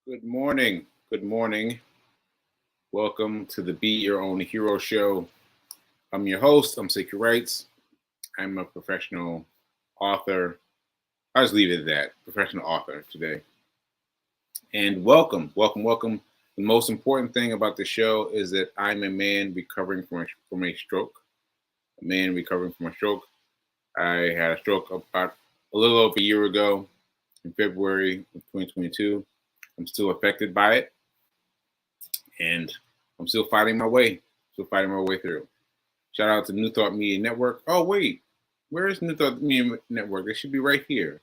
Good morning. Good morning. Welcome to the Be Your Own Hero Show. I'm your host. I'm Seeker Wrights. I'm a professional author. I'll just leave it at that. Professional author today. And welcome. The most important thing about the show is that I'm a man recovering from a stroke. A man recovering from a stroke. I had a stroke about a little over a year ago in February of 2022. I'm still affected by it, and I'm still fighting my way. Still fighting my way through. Shout out to New Thought Media Network. Oh wait, where is New Thought Media Network? They should be right here.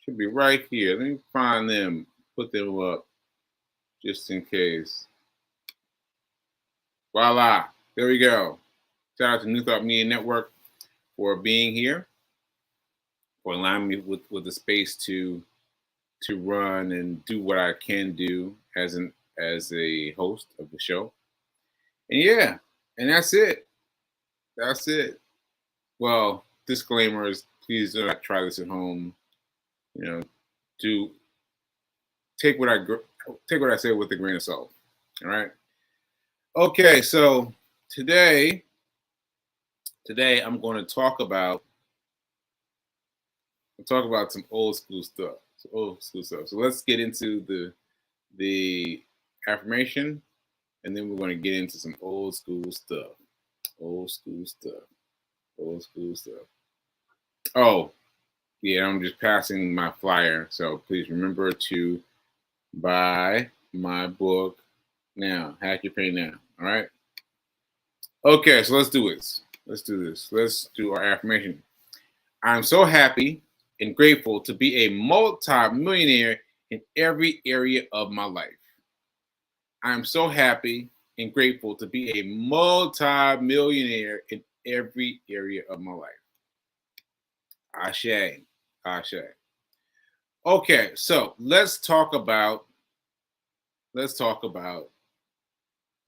Should be right here. Let me find them. Put them up just in case. Voila. There we go. Shout out to New Thought Media Network for being here, for allowing me with the space to run and do what I can do as a host of the show. And yeah, and that's it. That's it. Well, disclaimers, please do not try this at home. You know, do take what I say with a grain of salt. All right. Okay, so today I'm going to talk about some old school stuff. So let's get into the affirmation, and then we're going to get into some old school stuff. Old school stuff. Old school stuff. Oh, yeah, I'm just passing my flyer. So please remember to buy my book now. Hack Your Pain Now. All right. Okay, so let's do this. Let's do this. Let's do our affirmation. I'm so happy and grateful to be a multi-millionaire in every area of my life. I'm so happy and grateful to be a multi-millionaire in every area of my life. Ashe. Ashe. Okay, so let's talk about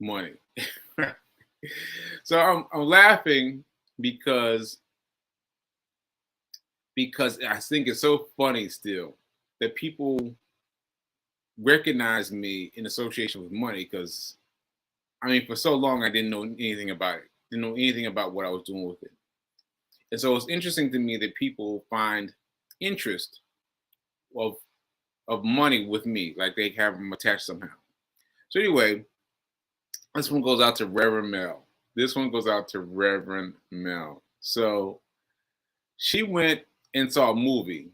money. So I'm laughing because I think it's so funny still that people recognize me in association with money, because I mean for so long I didn't know anything about it. Didn't know anything about what I was doing with it. And so it's interesting to me that people find interest of money with me, like they have them attached somehow. So anyway, this one goes out to Reverend Mel. This one goes out to Reverend Mel. So she went and saw a movie,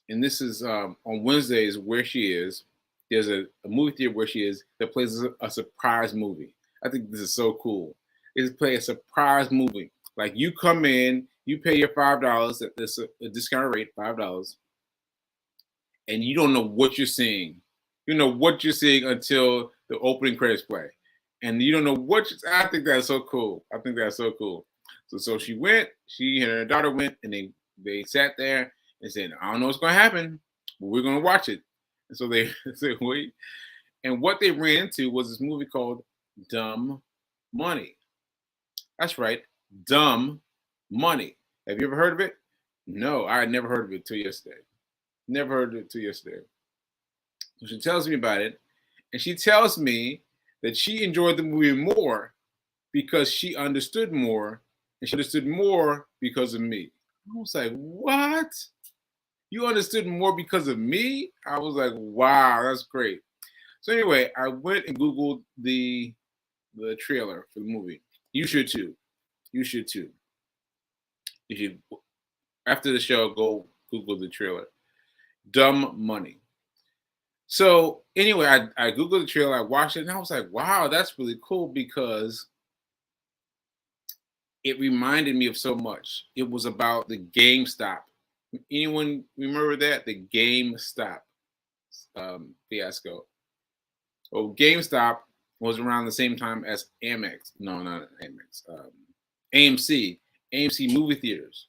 and this is on Wednesdays where she is. There's a movie theater where she is that plays a surprise movie. I think this is so cool. It's play a surprise movie. Like you come in, you pay your $5. That's a discount rate, $5, and you don't know what you're seeing. You know what you're seeing until the opening credits play, and you don't know I think that's so cool. I think that's so cool. So she went. She and her daughter went, and they sat there and said, "I don't know what's going to happen, but we're going to watch it." And so they said, "Wait." And what they ran into was this movie called Dumb Money. That's right, Dumb Money. Have you ever heard of it? No, I had never heard of it till yesterday. Never heard of it till yesterday. So she tells me about it, and she tells me that she enjoyed the movie more because she understood more, and she understood more because of me. I was like, "What? You understood more because of me?" I was like, "Wow, that's great." So anyway, I went and Googled the trailer for the movie. You should too. You should too. You should, after the show, go Google the trailer. Dumb Money. So anyway, I Googled the trailer, I watched it, and I was like, "Wow, that's really cool," because it reminded me of so much. It was about the GameStop. Anyone remember that? The GameStop fiasco. Well, GameStop was around the same time as Amex. No, not Amex. AMC. AMC movie theaters.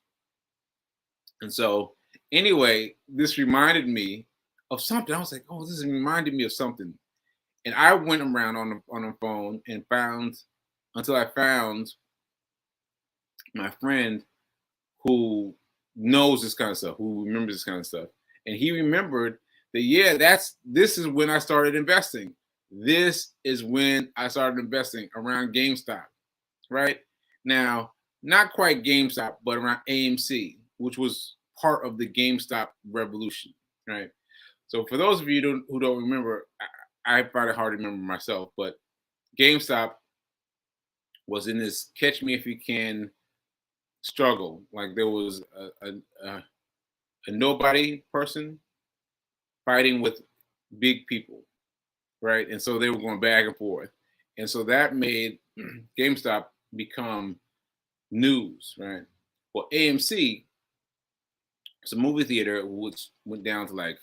And so, anyway, this reminded me of something. I was like, "Oh, this reminded me of something." And I went around on the phone and found until I found my friend who knows this kind of stuff, who remembers this kind of stuff. And he remembered that yeah, this is when I started investing. This is when I started investing around GameStop, right? Now, not quite GameStop, but around AMC, which was part of the GameStop revolution, right? So for those of you who don't remember, I find it hard to remember myself, but GameStop was in this catch me if you can struggle. Like there was a nobody person fighting with big people, right? And so they were going back and forth. And so that made GameStop become news, right? Well, AMC, it's a movie theater which went down to like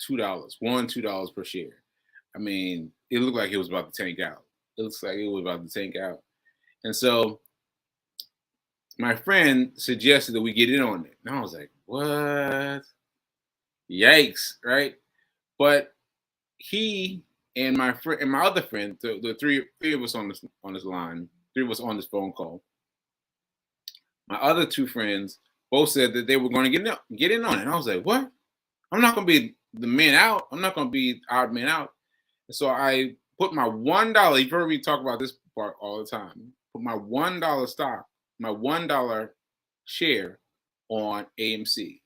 $2, $2 per share. I mean, it looked like it was about to tank out. It looks like it was about to tank out. And so my friend suggested that we get in on it. And I was like, what? Yikes, right? But he and my friend and my other friend, the three of us on this line, three of us on this phone call. My other two friends both said that they were going to get in on it. And I was like, what? I'm not going to be the man out. I'm not going to be odd man out. And so I put my $1. You've heard me talk about this part all the time. Put my $1 stock, my $1 share on AMC.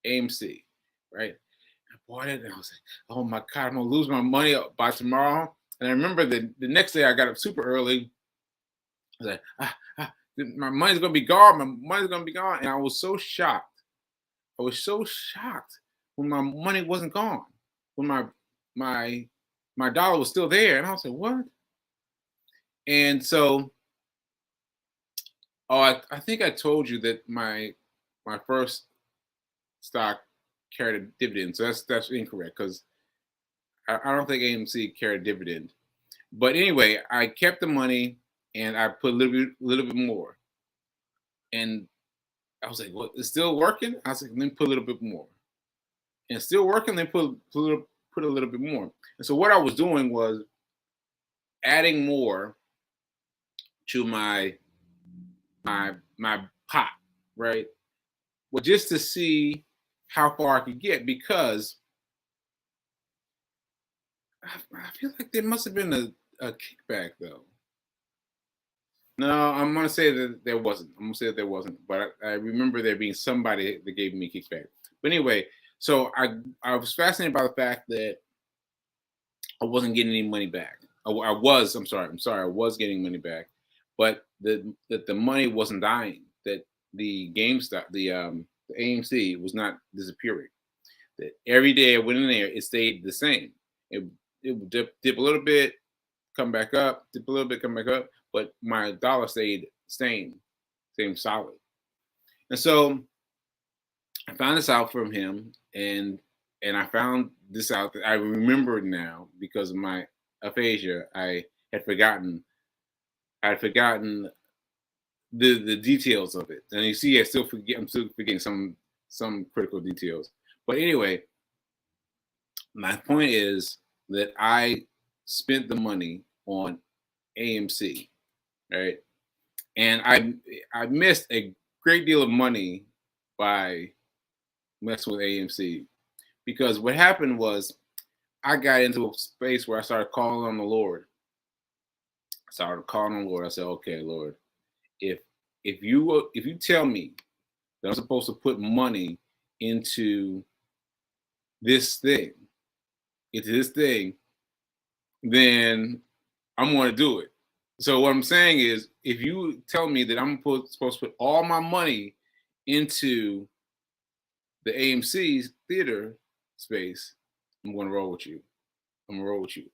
AMC, right? I bought it and I was like, oh my God, I'm gonna lose my money by tomorrow. And I remember the next day I got up super early. I was like, my money's gonna be gone. My money's gonna be gone. And I was so shocked. I was so shocked when my money wasn't gone. When my dollar was still there. And I was like, what? And so I think I told you that my first stock carried a dividend. So that's incorrect because I don't think AMC carried a dividend. But anyway, I kept the money and I put a little bit more. And I was like, well, it's still working? I was like, let me put a little bit more. And it's still working, then put a little bit more. And so what I was doing was adding more to my pot, right? Well, just to see how far I could get because I feel like there must have been a kickback though. No, I'm gonna say that there wasn't. I'm gonna say that there wasn't, but I remember there being somebody that gave me a kickback. But anyway, so I was fascinated by the fact that I wasn't getting any money back. I was. I'm sorry. I was getting money back, but that the money wasn't dying. That the GameStop, the AMC was not disappearing. That every day I went in there, it stayed the same. It would dip a little bit, come back up, dip a little bit, come back up, but my dollar stayed same solid. And so I found this out from him, and I found this out that I remembered now because of my aphasia. I had forgotten. I had forgotten the details of it, and you see, I'm still forgetting some critical details. But anyway, my point is that I spent the money on AMC, right? And I missed a great deal of money by messing with AMC because what happened was I got into a space where I started calling on the Lord. I started calling on the Lord. I said, "Okay, Lord, if you tell me that I'm supposed to put money into this thing, then I'm going to do it." So what I'm saying is, if you tell me that I'm supposed to put all my money into the AMC's theater space, I'm going to roll with you. I'm going to roll with you.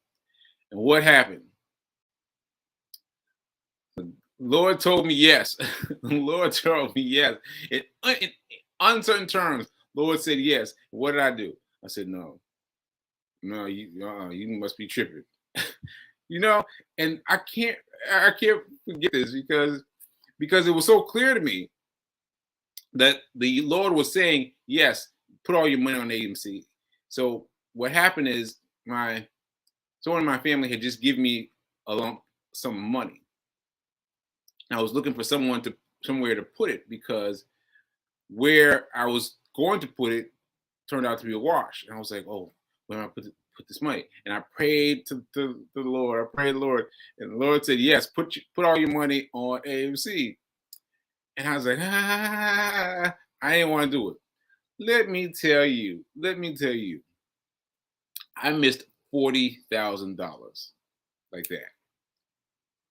And what happened? The Lord told me yes. The Lord told me yes. In uncertain terms, Lord said yes. What did I do? I said no. No, you must be tripping. You know, and I can't forget this because it was so clear to me that the Lord was saying, yes, put all your money on AMC. So what happened is someone in my family had just given me some money. And I was looking for somewhere to put it because where I was going to put it turned out to be a wash. And I was like, oh, where am I put this money? And I prayed to the Lord. I prayed the Lord, and the Lord said, yes, put all your money on AMC. And I was like, I didn't want to do it. Let me tell you, I missed $40,000 like that.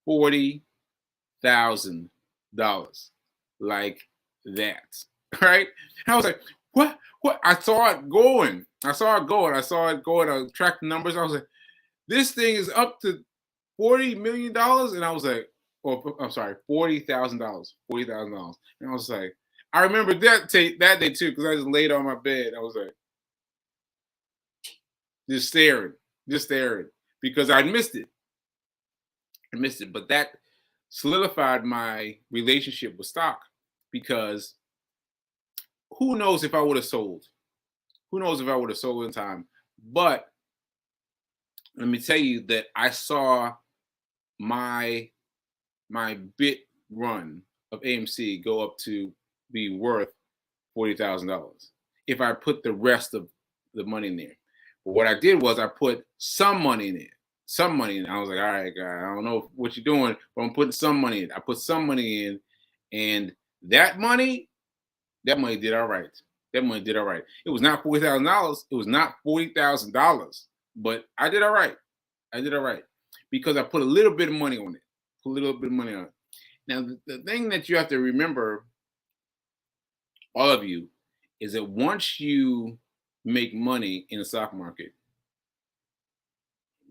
$40,000 like that. Right? And I was like, what? What? I saw it going. I saw it going. I tracked the numbers. I was like, this thing is up to $40 million. And I was like, oh, I'm sorry, $40,000. $40,000. And I was like, I remember that day too, because I just laid on my bed. I was like, just staring, because I missed it. But that solidified my relationship with stock, because who knows if I would have sold? Who knows if I would have sold in time? But let me tell you that I saw my bit run of AMC go up to be worth $40,000 if I put the rest of the money in there. But what I did was I put some money in it. Some money in. I was like, all right, guy, I don't know what you're doing, but I'm putting some money in. I put some money in, and that money did all right. That money did all right. It was not $40,000. It was not $40,000, but I did all right. I did all right because I put a little bit of money on it. Put a little bit of money on it. Now, the thing that you have to remember, all of you, is that once you make money in the stock market,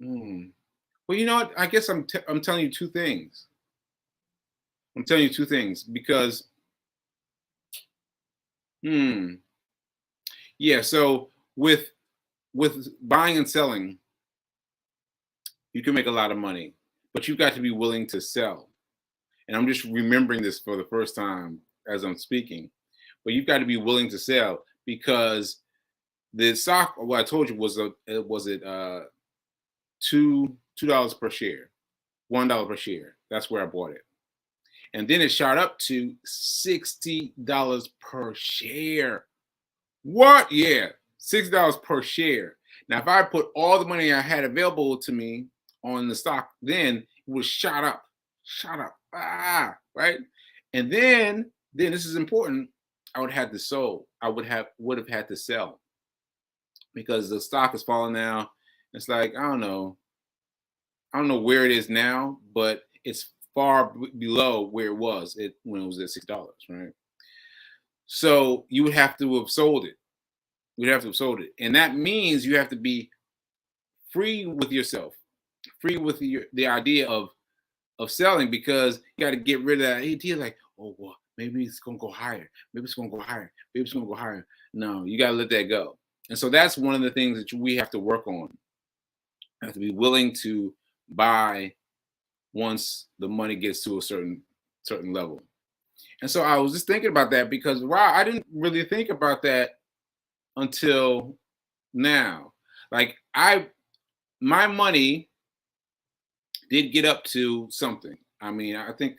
well, you know what? I guess I'm telling you two things. I'm telling you two things because, yeah. So with buying and selling, you can make a lot of money, but you've got to be willing to sell. And I'm just remembering this for the first time as I'm speaking. But you've got to be willing to sell, because the stock, what I told you was $2 per share, $1 per share. That's where I bought it. And then it shot up to $60 per share. What? Yeah, $60 per share. Now, if I put all the money I had available to me on the stock, then it would shot up, right? And then this is important. I would have to sell. I would have had to sell, because the stock is falling now. It's like, I don't know where it is now, but it's far below where it was when it was at $6, right? So you would have to have sold it. And that means you have to be free with yourself, free with the idea of selling, because you got to get rid of that idea, like, oh, well, maybe it's gonna go higher. Maybe it's gonna go higher. Maybe it's gonna go higher. No, you got to let that go. And so that's one of the things that we have to work on. I have to be willing to buy once the money gets to a certain level. And so I was just thinking about that, because wow, I didn't really think about that until now. Like, my money did get up to something. I mean, I think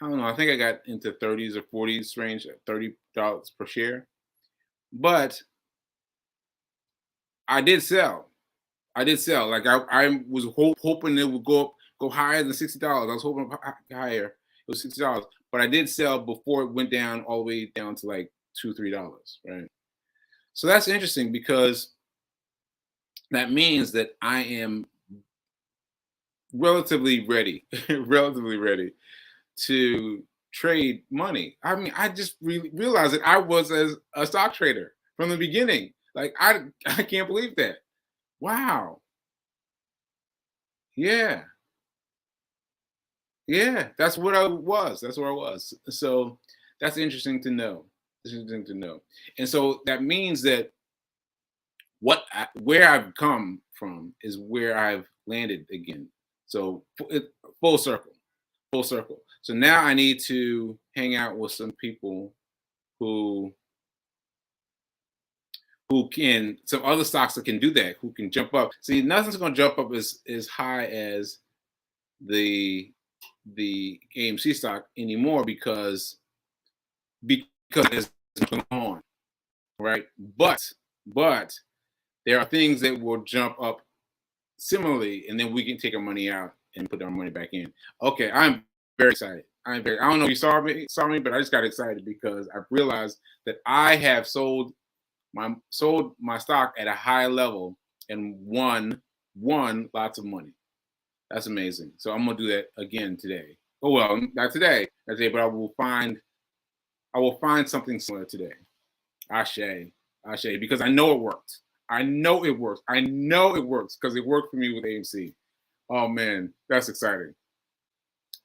I got into 30s or 40s range at $30 per share. But I did sell. Like, I was hoping it would go higher than $60. I was hoping higher. It was $60, but I did sell before it went down all the way down to like $2-3, right? So that's interesting, because that means that I am relatively ready, to trade money. I mean, I just realized that I was as a stock trader from the beginning. Like, I can't believe that. Wow. Yeah. Yeah, that's what I was. That's where I was. So that's interesting to know. And so that means that where I've come from is where I've landed again. So full circle, full circle. So now I need to hang out with some people who some other stocks that can do that, who can jump up. See, nothing's going to jump up as high as the AMC stock anymore, because there's going on. right? But there are things that will jump up similarly, and then we can take our money out and put our money back in. Okay, I'm very excited. I don't know if you saw me, but I just got excited because I realized that I have sold my stock at a high level and won lots of money. That's amazing. So I'm gonna do that again today. Oh well, not today, but I will find something similar today. Ashe, Ashe, because I know it worked. I know it works. I know it works because it worked for me with AMC. Oh man, that's exciting.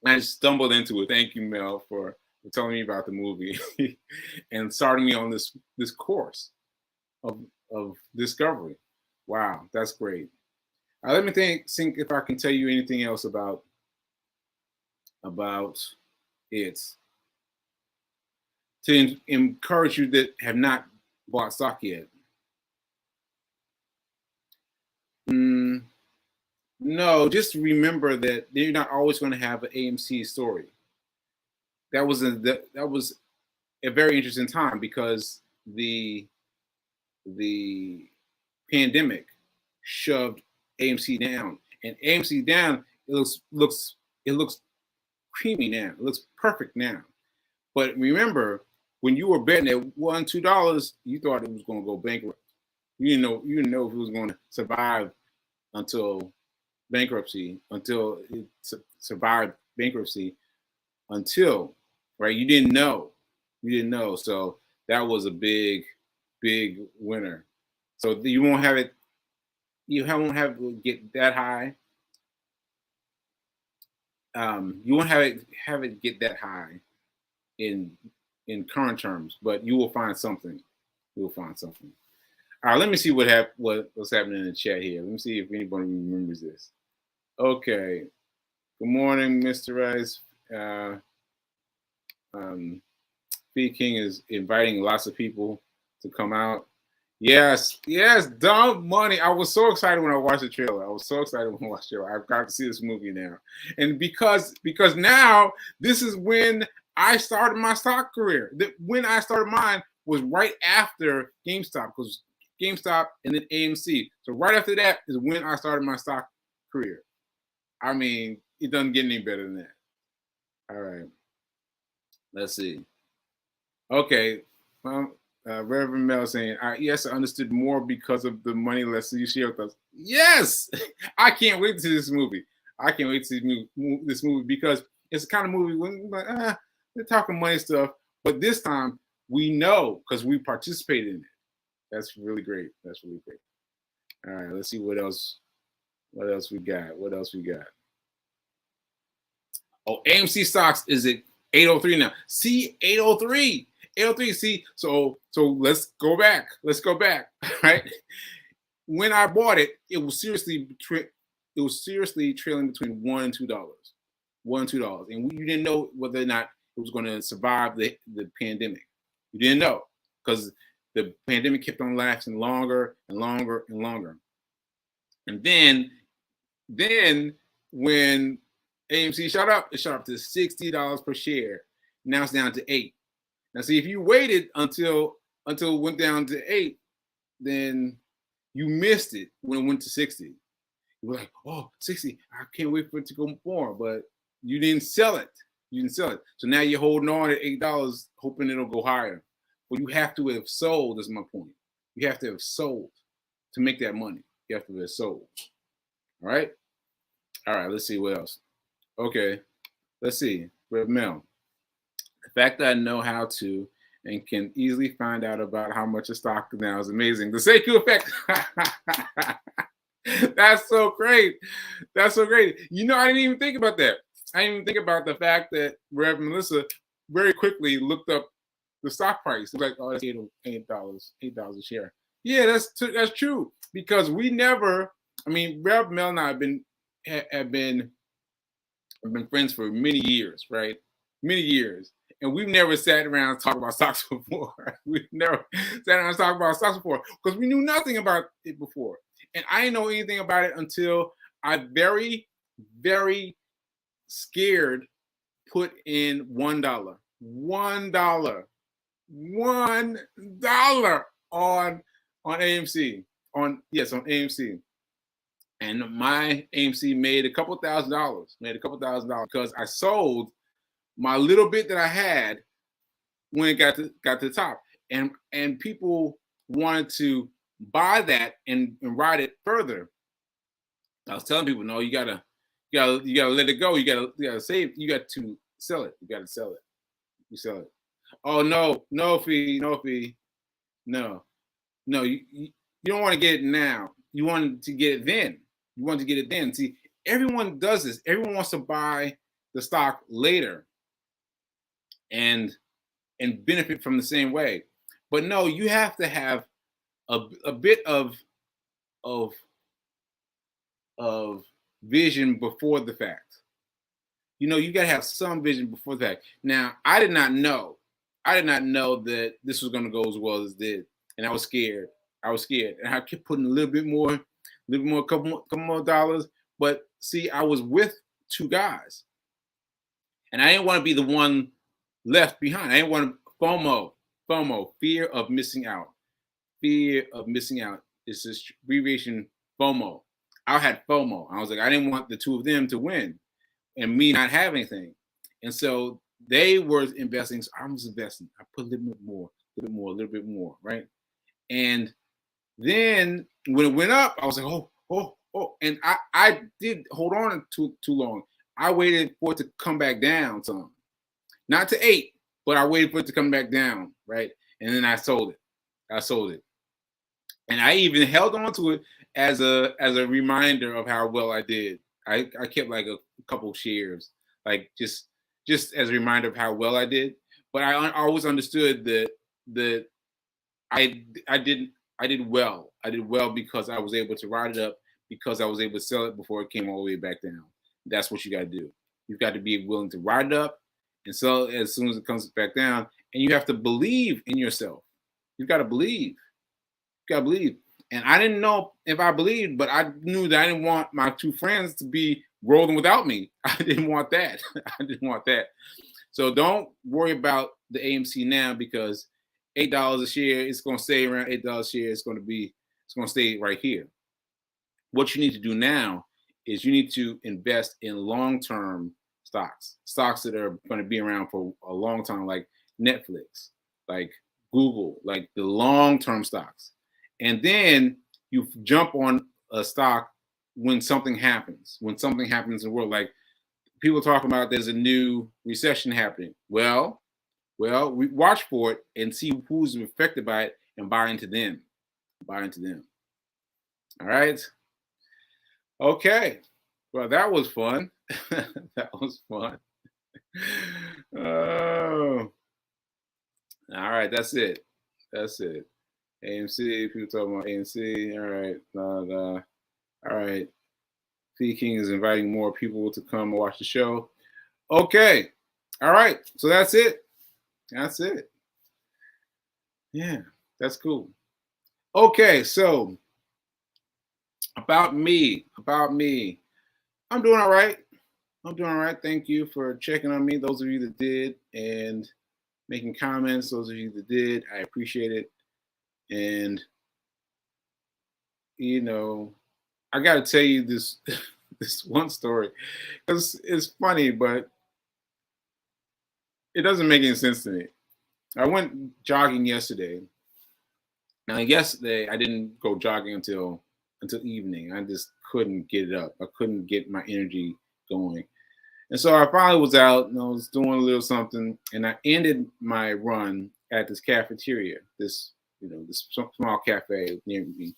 I just stumbled into it. Thank you, Mel, for telling me about the movie and starting me on this course of discovery. Wow, that's great. Let me think if I can tell you anything else about it to encourage you that have not bought stock yet. No, just remember that you're not always going to have an AMC story. That was a very interesting time because the pandemic shoved AMC down, and AMC down it looks creamy now. It looks perfect now. But remember, when you were betting at $1, $2, you thought it was going to go bankrupt. You didn't know if it was going to survive until bankruptcy, until it survived bankruptcy, until right. You didn't know. So that was a big winner. So you won't have it. You won't have it get that high. You won't have it get that high in current terms, but you will find something. You will find something. All right, let me see what's happening in the chat here. Let me see if anybody remembers this. Okay. Good morning, Mr. Rice. B King is inviting lots of people to come out. Yes, dumb money. I was so excited when I watched the trailer. I've got to see this movie now. And because now this is when I started my stock career. When I started mine was right after GameStop, because GameStop and then AMC. So right after that is when I started my stock career. I mean, it doesn't get any better than that. All right. Let's see. Okay. Reverend Mel saying, yes, I understood more because of the money lesson you shared with us. Yes! I can't wait to see this movie. I can't wait to see this movie because it's the kind of movie when they're talking money stuff, but this time we know because we participated in it. That's really great. All right, let's see what else we got. Oh, AMC stocks is at 803 now. See, 803. 803. See, so let's go back. Right? When I bought it, it was seriously trailing between $1 and $2. $1 and $2. And you didn't know whether or not it was going to survive the pandemic. You didn't know because the pandemic kept on lasting longer and longer and longer. And then when AMC shot up, it shot up to $60 per share. Now it's down to $8. Now, see, if you waited until it went down to $8, then you missed it when it went to 60. You were like, oh, 60, I can't wait for it to go more, but you didn't sell it. So now you're holding on at $8, hoping it'll go higher. But you have to have sold, is my point. You have to have sold to make that money. You have to have sold. All right, let's see what else. Okay, let's see. Red Mel. The fact that I know how to and can easily find out about how much a stock now is amazing. The Sekou effect. That's so great. You know, I didn't even think about that. I didn't even think about the fact that Rev Melissa very quickly looked up the stock price. It's like, oh, that's $8 a share. Yeah, that's true. Because we never, I mean, Rev Mel and I have been friends for many years, right? Many years. And we've never sat around and talked about stocks before. We've never sat around and talked about stocks before because we knew nothing about it before. And I didn't know anything about it until I very, very scared put in $1. $1 on AMC. On AMC. And my AMC made a couple $1,000s. Made a couple $1,000s because I sold my little bit that I had when it got to the top. And people wanted to buy that and ride it further. I was telling people, no, you gotta let it go. You gotta save. You got to sell it. You gotta sell it. You sell it. Oh no fee, no fee, no. You don't want to get it now. You want to get it then. You want to get it then. See, everyone does this. Everyone wants to buy the stock later and benefit from the same way. But no, you have to have a bit of vision before the fact. You got to have some vision before the fact. Now, I did not know that this was going to go as well as it did, and I was scared. And I kept putting a little bit more, couple more dollars. But see, I was with two guys, and I didn't want to be the one left behind. I didn't want to FOMO, fear of missing out. Fear of missing out is this abbreviation FOMO. I had FOMO. I was like, I didn't want the two of them to win and me not have anything. And so they were investing. So I was investing. I put a little bit more, right? And then when it went up, I was like, oh. And I did hold on too long. I waited for it to come back down some. Not to 8, but I waited for it to come back down, right? And then I sold it. And I even held on to it as a reminder of how well I did. I kept like a couple shares, like just as a reminder of how well I did. But I always understood that I did well. I did well because I was able to ride it up, because I was able to sell it before it came all the way back down. That's what you got to do. You've got to be willing to ride it up and sell it as soon as it comes back down. And you have to believe in yourself. You've got to believe. You got to believe. And I didn't know if I believed, but I knew that I didn't want my two friends to be rolling without me. I didn't want that. So don't worry about the AMC now, because $8 a share, it's going to stay around $8 a share. It's going to stay right here. What you need to do now is you need to invest in long-term stocks that are going to be around for a long time, like Netflix, like Google, like the long-term stocks. And then you jump on a stock when something happens. When something happens in the world, like people talking about there's a new recession happening. Well, we watch for it and see who's affected by it and buy into them. All right. Okay. Well, that was fun. That was fun. Oh. All right. That's it. AMC, people talking about AMC. All right. All right. P King is inviting more people to come watch the show. Okay. All right. So that's it. Yeah, that's cool. Okay. So about me. I'm doing all right. Thank you for checking on me. Those of you that did and making comments. Those of you that did, I appreciate it. And, I got to tell you this one story, because it's funny, but it doesn't make any sense to me. I went jogging yesterday. Now, yesterday, I didn't go jogging until evening. I just couldn't get it up. I couldn't get my energy going. And so I finally was out and I was doing a little something, and I ended my run at this cafeteria, this small cafe near me.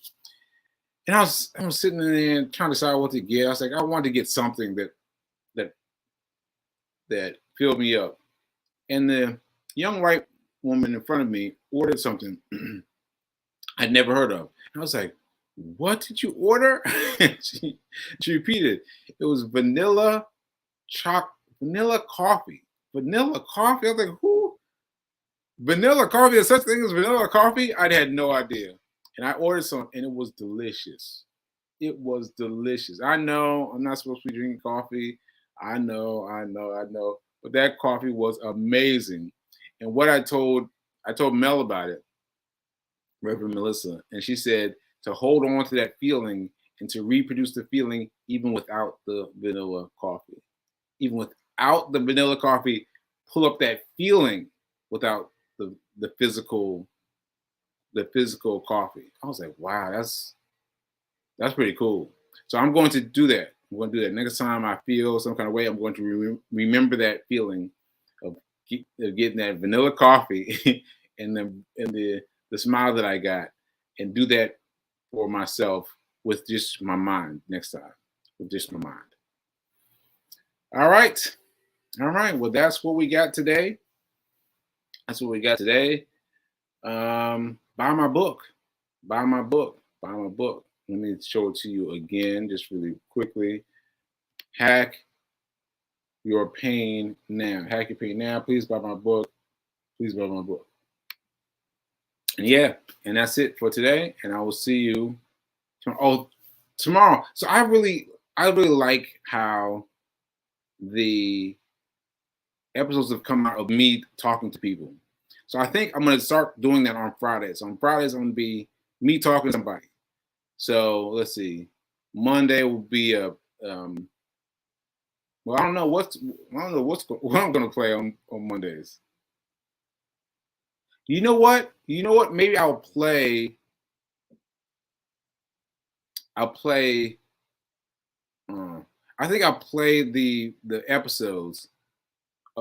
And I was sitting in there trying to decide what to get. I was like, I wanted to get something that filled me up. And the young white woman in front of me ordered something I'd never heard of. And I was like, what did you order? she repeated, it was vanilla coffee. Vanilla coffee? I was like, who? Vanilla coffee? There's such thing as vanilla coffee? I had no idea. And I ordered some, and it was delicious. I know I'm not supposed to be drinking coffee. I know. But that coffee was amazing. And what I told Mel about it. Reverend Melissa, and she said to hold on to that feeling and to reproduce the feeling even without the vanilla coffee. Even without the vanilla coffee, pull up that feeling without the physical coffee. I was like, wow, that's pretty cool. So I'm going to do that. I'm going to do that next time I feel some kind of way. I'm going to remember that feeling of getting that vanilla coffee and the smile that I got, and do that for myself with just my mind next time, with just my mind. All right. Well, that's what we got today. Buy my book. Buy my book. Let me show it to you again, just really quickly. Hack Your Pain Now. Hack Your Pain Now. Please buy my book. Please buy my book. And yeah, and that's it for today. And I will see you tomorrow. So I really like how the episodes have come out of me talking to people. So I think I'm going to start doing that on Fridays. On Fridays, I'm going to be me talking to somebody. So let's see. Monday will be well, I don't know what I'm going to play on Mondays. You know what? Maybe I'll play. I think I'll play the episodes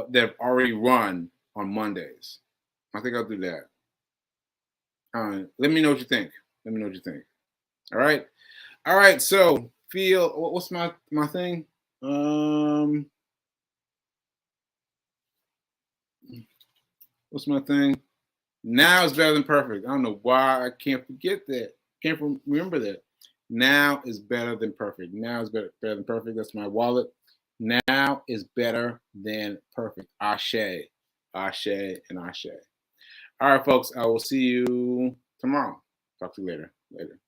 that have already run on Mondays. I think I'll do that. Let me know what you think. All right. So what's my thing? What's my thing? Now is better than perfect. I don't know why I can't forget that. Can't remember that. Now is better than perfect. Now is better than perfect. That's my wallet. Now is better than perfect. Ashe, ashe, and ashe. All right, folks. I will see you tomorrow. Talk to you later.